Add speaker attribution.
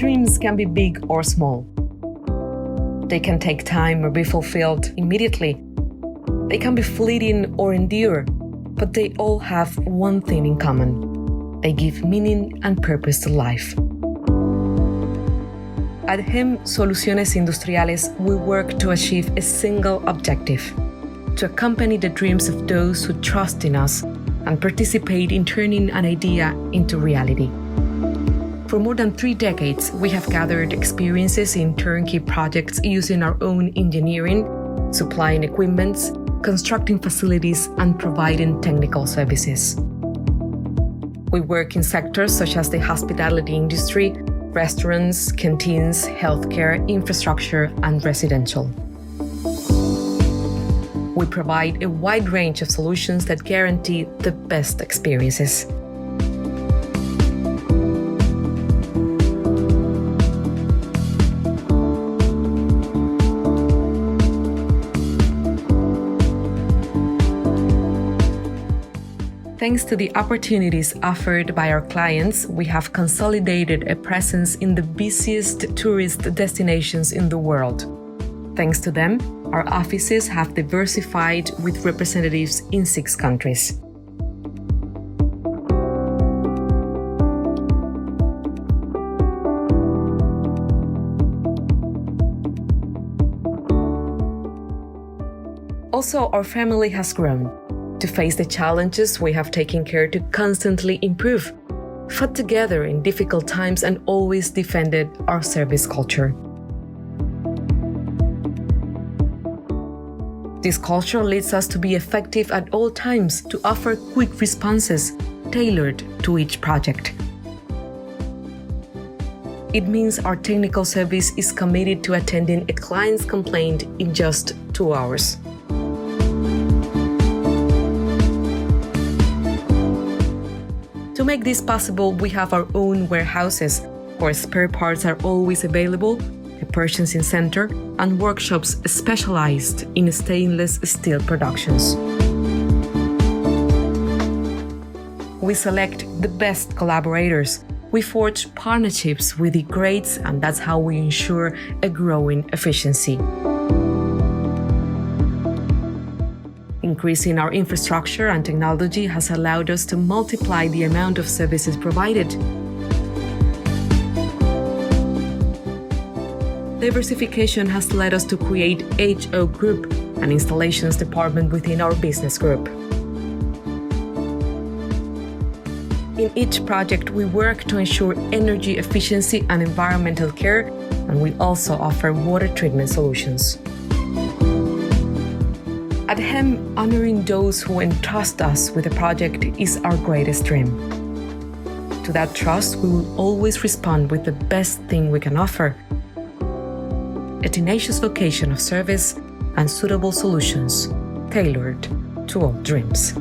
Speaker 1: Dreams can be big or small. They can take time or be fulfilled immediately. They can be fleeting or endure, but they all have one thing in common. They give meaning and purpose to life. At GEM Soluciones Industriales, we work to achieve a single objective: to accompany the dreams of those who trust in us and participate in turning an idea into reality. For more than 3 decades, we have gathered experiences in turnkey projects using our own engineering, supplying equipment, constructing facilities, and providing technical services. We work in sectors such as the hospitality industry, restaurants, canteens, healthcare, infrastructure, and residential. We provide a wide range of solutions that guarantee the best experiences. Thanks to the opportunities offered by our clients, we have consolidated a presence in the busiest tourist destinations in the world. Thanks to them, our offices have diversified with representatives in 6 countries. Also, our family has grown. To face the challenges, we have taken care to constantly improve, fought together in difficult times, and always defended our service culture. This culture leads us to be effective at all times, to offer quick responses tailored to each project. It means our technical service is committed to attending a client's complaint in just 2 hours. To make this possible, we have our own warehouses, where spare parts are always available, a purchasing center, and workshops specialized in stainless steel productions. We select the best collaborators. We forge partnerships with the greats, and that's how we ensure a growing efficiency. Increasing our infrastructure and technology has allowed us to multiply the amount of services provided. Diversification has led us to create HO Group, an installations department within our business group. In each project, we work to ensure energy efficiency and environmental care, and we also offer water treatment solutions. At GEM, honoring those who entrust us with a project is our greatest dream. To that trust, we will always respond with the best thing we can offer: a tenacious vocation of service and suitable solutions tailored to all dreams.